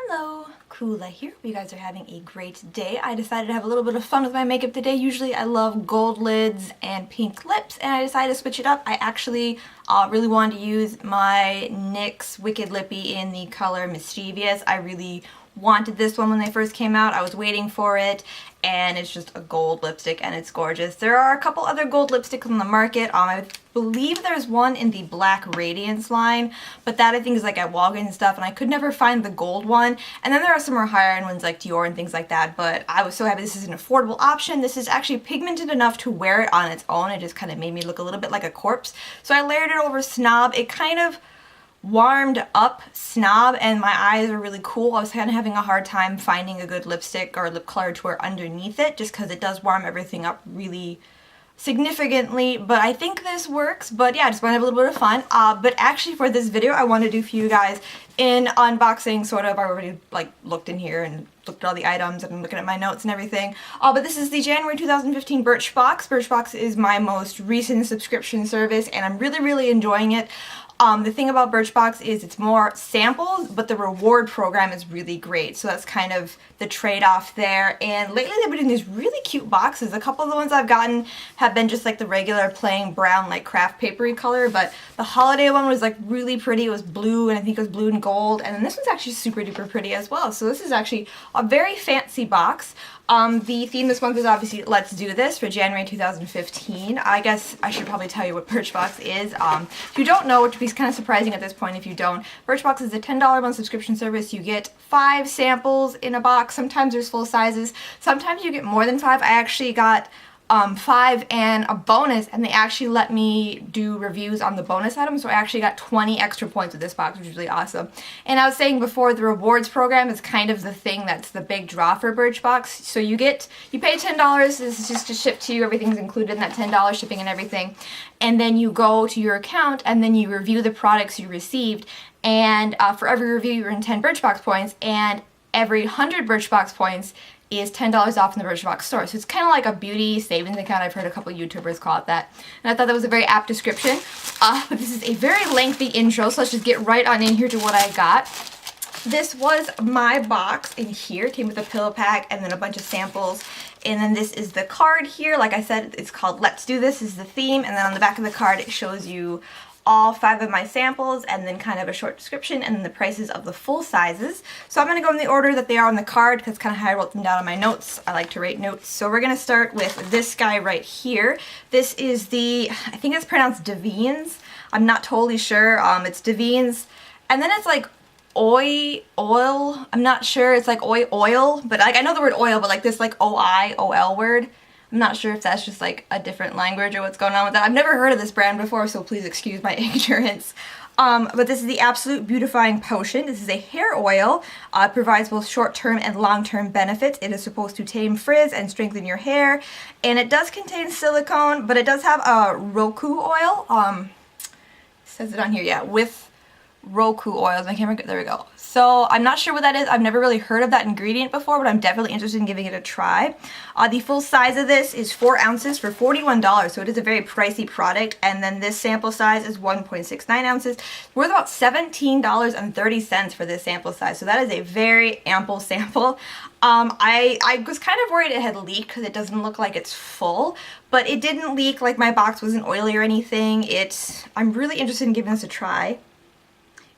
Hello, Kula here. Hope you guys are having a great day. I decided to have a little bit of fun with my makeup today. Usually I love gold lids and pink lips, and I decided to switch it up. I actually really wanted to use my NYX Wicked Lippy in the color Mischievous. I really wanted this one when they first came out. I was waiting for it, and it's just a gold lipstick and it's gorgeous. There are a couple other gold lipsticks on the market. I believe there's one in the Black Radiance line, but that I think is like at Walgreens and stuff, and I could never find the gold one. And then there are some more higher end ones like Dior and things like that, but I was so happy this is an affordable option. This is actually pigmented enough to wear it on its own. It just kind of made me look a little bit like a corpse. So I layered it over Snob. It kind of warmed up Snob, and my eyes are really cool. I was kind of having a hard time finding a good lipstick or lip color to wear underneath it just because it does warm everything up really significantly, but I think this works. But yeah, I just want to have a little bit of fun. But actually for this video I want to do for you guys in unboxing sort of. I already like looked in here and looked at all the items and I'm looking at my notes and everything. But this is the January 2015 Birchbox. Birchbox is my most recent subscription service and I'm really enjoying it. The thing about Birchbox is it's more samples, but the reward program is really great. So that's kind of the trade-off there. And lately they've been doing these really cute boxes. A couple of the ones I've gotten have been just like the regular plain brown, like craft papery color, but the holiday one was like really pretty. It was blue, and I think it was blue and gold. And then this one's actually super duper pretty as well. So this is actually a very fancy box. The theme this month is obviously Let's Do This for January 2015. I guess I should probably tell you what Birchbox is. If you don't know, which would be kind of surprising at this point if you don't, Birchbox is a $10 a month subscription service. You get 5 samples in a box. Sometimes there's full sizes. Sometimes you get more than 5. I actually got 5 and a bonus, and they actually let me do reviews on the bonus items, so I actually got 20 extra points with this box, which is really awesome. And I was saying before, the rewards program is kind of the thing that's the big draw for Birchbox. So you pay $10, this is just shipped to you, everything's included in that $10 shipping and everything, and then you go to your account and then you review the products you received, and for every review you earn 10 Birchbox points, and every 100 Birchbox points is $10 off in the Birchbox store. So it's kind of like a beauty savings account. I've heard a couple YouTubers call it that. And I thought that was a very apt description. But this is a very lengthy intro, so let's just get right on in here to what I got. This was my box in here. It came with a pillow pack and then a bunch of samples. And then this is the card here. Like I said, it's called Let's Do This is the theme. And then on the back of the card it shows you all 5 of my samples and then kind of a short description and then the prices of the full sizes. So I'm going to go in the order that they are on the card because kind of how I wrote them down on my notes. I like to write notes. So we're going to start with this guy right here. This is the, I think it's pronounced Davines. I'm not totally sure. It's Davines. And then it's like oil. I'm not sure. It's like oil, but like I know the word oil, but like this like O-I-O-L word. I'm not sure if that's just like a different language or what's going on with that. I've never heard of this brand before, so please excuse my ignorance. But this is the Absolute Beautifying Potion. This is a hair oil. It provides both short-term and long-term benefits. It is supposed to tame frizz and strengthen your hair. And it does contain silicone, but it does have a Roku oil. It says it on here, yeah, with Roku oils. My camera, there we go. So I'm not sure what that is. I've never really heard of that ingredient before, but I'm definitely interested in giving it a try. The full size of this is 4 ounces for $41, so it is a very pricey product. And then this sample size is 1.69 ounces. It's worth about $17.30 for this sample size, so that is a very ample sample. I was kind of worried it had leaked because it doesn't look like it's full, but it didn't leak. Like my box wasn't oily or anything. I'm really interested in giving this a try.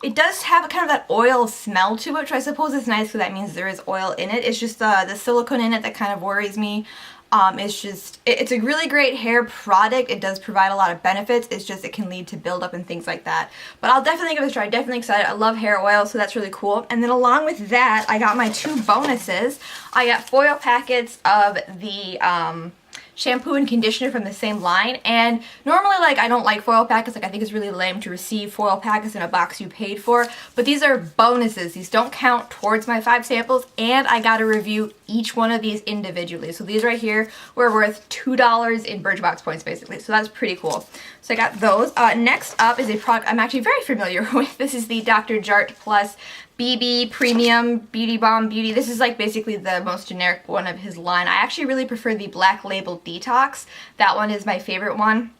It does have a kind of that oil smell to it, which I suppose is nice because that means there is oil in it. It's just the silicone in it that kind of worries me. It's a really great hair product. It does provide a lot of benefits. It's just it can lead to buildup and things like that. But I'll definitely give it a try. Definitely excited. I love hair oil, so that's really cool. And then along with that, I got my 2 bonuses. I got foil packets of the shampoo and conditioner from the same line, and normally like I don't like foil packets. Like I think it's really lame to receive foil packets in a box you paid for, but these are bonuses. These don't count towards my 5 samples, and I got to review each one of these individually. So these right here were worth $2 in Birchbox points basically, so that's pretty cool. So I got those. Next up is a product I'm actually very familiar with. This is the Dr. Jart Plus BB Premium Beauty Balm Beauty. This is like basically the most generic one of his line. I actually really prefer the Black Label Detox. That one is my favorite one.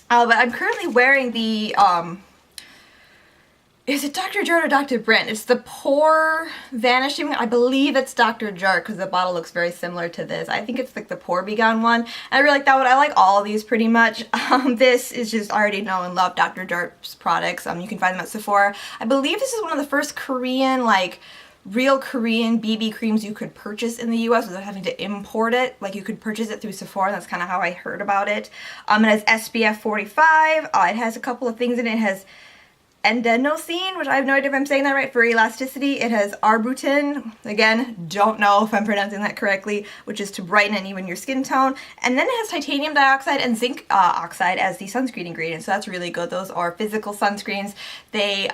But I'm currently wearing the Is it Dr. Jart or Dr. Brent? It's the Pore Vanishing. I believe it's Dr. Jart because the bottle looks very similar to this. I think it's like the Pore Begone one. And I really like that one. I like all of these pretty much. This is just, I already know and love Dr. Jart's products. You can find them at Sephora. I believe this is one of the first Korean, like, real Korean BB creams you could purchase in the US without having to import it. Like, you could purchase it through Sephora. That's kind of how I heard about it. It has SPF 45. It has a couple of things in it. It has endenosine, which I have no idea if I'm saying that right, for elasticity. It has arbutin, again, don't know if I'm pronouncing that correctly, which is to brighten and even your skin tone. And then it has titanium dioxide and zinc oxide as the sunscreen ingredient, so that's really good. Those are physical sunscreens. They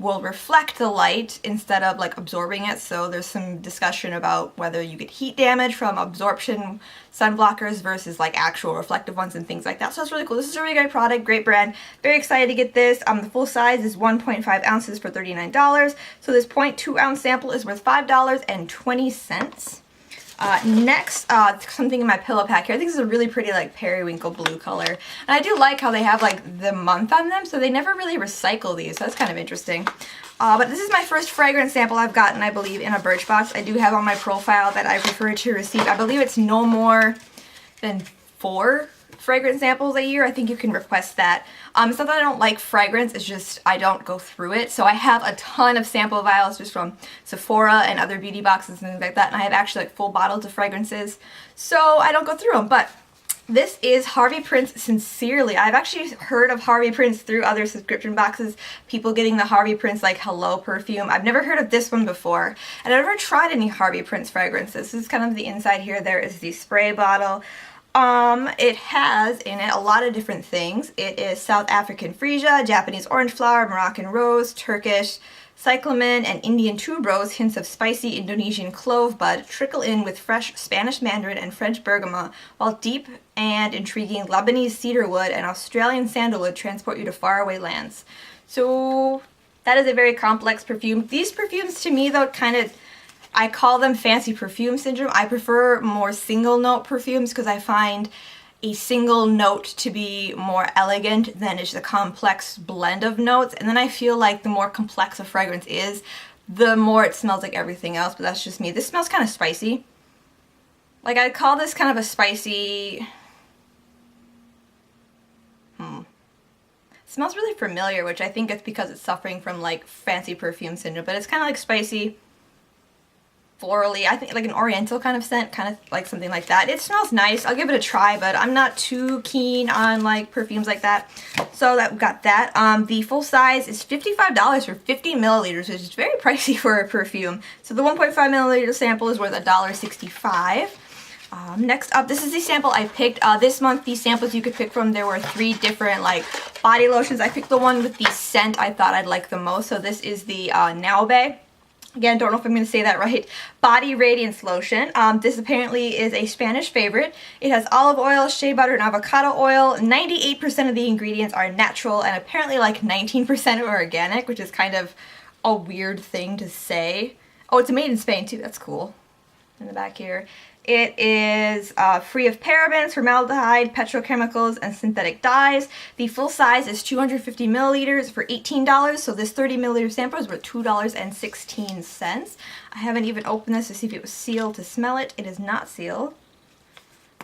will reflect the light instead of like absorbing it, so there's some discussion about whether you get heat damage from absorption sunblockers versus like actual reflective ones and things like that. So that's really cool. This is a really great product, great brand. Very excited to get this. The full size is 1.5 ounces for $39. So this 0.2 ounce sample is worth $5.20. Next, something in my pillow pack here. I think this is a really pretty like periwinkle blue color. And I do like how they have like the month on them, so they never really recycle these. So that's kind of interesting. But this is my first fragrance sample I've gotten, I believe, in a Birchbox. I do have on my profile that I prefer to receive. I believe it's no more than 4 fragrance samples a year. I think you can request that. It's not that I don't like fragrance, it's just I don't go through it. So I have a ton of sample vials just from Sephora and other beauty boxes and things like that, and I have actually like full bottles of fragrances, so I don't go through them. But this is Harvey Prince Sincerely. I've actually heard of Harvey Prince through other subscription boxes, people getting the Harvey Prince like Hello perfume. I've never heard of this one before, and I've never tried any Harvey Prince fragrances. This is kind of the inside here. There is the spray bottle. It has in it a lot of different things. It is South African freesia, Japanese orange flower, Moroccan rose, Turkish cyclamen, and Indian tuberose. Hints of spicy Indonesian clove bud trickle in with fresh Spanish mandarin and French bergamot, while deep and intriguing Lebanese cedarwood and Australian sandalwood transport you to faraway lands. So that is a very complex perfume. These perfumes to me though kind of, I call them fancy perfume syndrome. I prefer more single note perfumes because I find a single note to be more elegant than just a complex blend of notes. And then I feel like the more complex a fragrance is, the more it smells like everything else, but that's just me. This smells kind of spicy. Like, I'd call this kind of a spicy... It smells really familiar, which I think it's because it's suffering from like fancy perfume syndrome, but it's kind of like spicy, florally, I think like an oriental kind of scent, kind of like something like that. It smells nice. I'll give it a try, but I'm not too keen on like perfumes like that. So that got that. The full size is $55 for 50 milliliters, which is very pricey for a perfume. So the 1.5 milliliter sample is worth $1.65. Next up, this is the sample I picked. This month, these samples you could pick from, there were 3 different like body lotions. I picked the one with the scent I thought I'd like the most. So this is the Naube. Again, don't know if I'm going to say that right. Body Radiance Lotion. This apparently is a Spanish favorite. It has olive oil, shea butter, and avocado oil. 98% of the ingredients are natural, and apparently like 19% are organic, which is kind of a weird thing to say. Oh, it's made in Spain too. That's cool. In the back here. It is free of parabens, formaldehyde, petrochemicals, and synthetic dyes. The full size is 250 milliliters for $18, so this 30 milliliter sample is worth $2.16. I haven't even opened this to see if it was sealed to smell it. It is not sealed.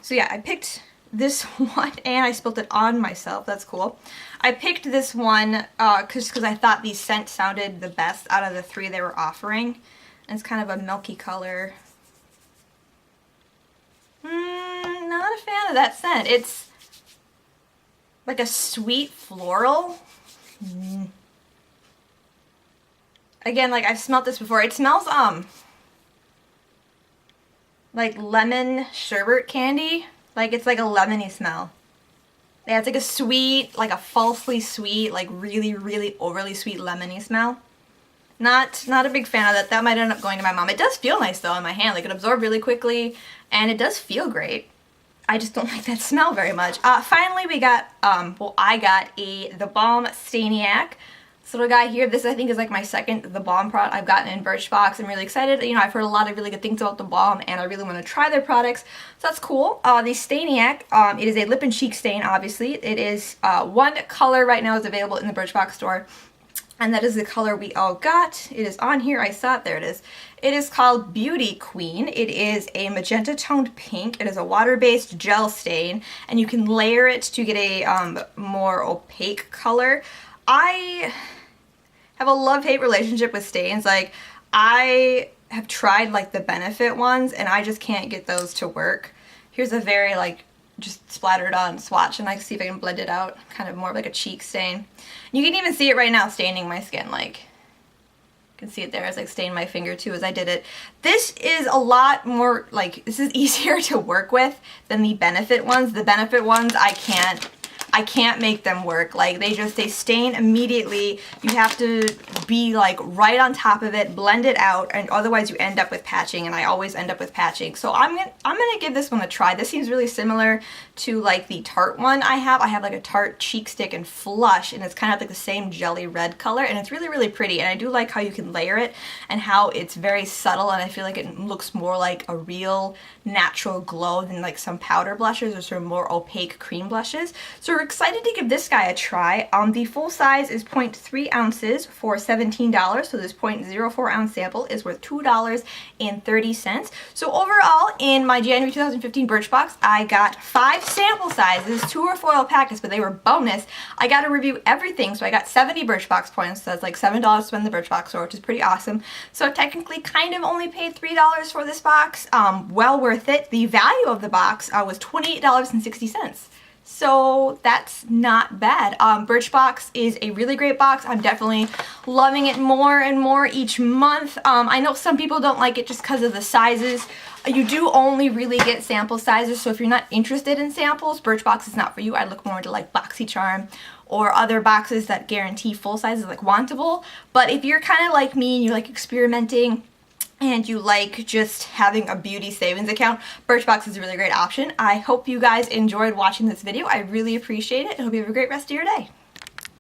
So yeah, I picked this one, and I spilled it on myself. That's cool. I picked this one because I thought the scent sounded the best out of the 3 they were offering. And it's kind of a milky color. Not a fan of that scent. It's like a sweet floral. Again, like I've smelled this before. It smells like lemon sherbet candy. Like it's like a lemony smell. Yeah, it's like a sweet, like a falsely sweet, like really, really overly sweet lemony smell. Not a big fan of that. That might end up going to my mom. It does feel nice though in my hand. Like it absorbed really quickly and it does feel great. I just don't like that smell very much. Finally we got, well I got the Balm Staniac. This little guy here, this I think is like my second The Balm product I've gotten in Birchbox. I'm really excited. You know, I've heard a lot of really good things about The Balm and I really want to try their products. So that's cool. The Staniac, it is a lip and cheek stain obviously. It is one color right now is available in the Birchbox store. and that is the color we all got. It is on here, I saw it, there it is. It is called Beauty Queen. It is a magenta toned pink. It is a water-based gel stain, and you can layer it to get a more opaque color. I have a love-hate relationship with stains. Like, I have tried like the Benefit ones, and I just can't get those to work. Here's a very like just splattered on swatch, and I can see if I can blend it out, kind of more like a cheek stain. You can even see it right now staining my skin. Like, you can see it there as like stained my finger too as I did it. This is a lot more like, this is easier to work with than the Benefit ones. The Benefit ones I can't make them work. Like, they stain immediately. You have to be like right on top of it, blend it out, and otherwise you end up with patching, and I always end up with patching. So I'm gonna give this one a try. This seems really similar to like the Tarte one I have. I have like a Tarte Cheek Stick and Flush, and it's kind of like the same jelly red color, and it's really, really pretty. And I do like how you can layer it and how it's very subtle, and I feel like it looks more like a real natural glow than like some powder blushes or sort of more opaque cream blushes. So we're excited to give this guy a try. The full size is 0.3 ounces for $17, so this 0.04 ounce sample is worth $2.30. So overall, in my January 2015 Birchbox, I got 5 sample sizes. 2 were foil packets, but they were bonus. I got to review everything, so I got 70 Birchbox points. So that's like $7 to spend in the Birchbox store, which is pretty awesome. So technically kind of only paid $3 for this box. Well worth it. The value of the box was $28.60. So that's not bad. Birchbox is a really great box. I'm definitely loving it more and more each month. I know some people don't like it just because of the sizes. You do only really get sample sizes, so if you're not interested in samples, Birchbox is not for you. I'd look more into like BoxyCharm or other boxes that guarantee full sizes like Wantable. But if you're kind of like me and you like experimenting, and you like just having a beauty savings account, Birchbox is a really great option. I hope you guys enjoyed watching this video. I really appreciate it. I hope you have a great rest of your day.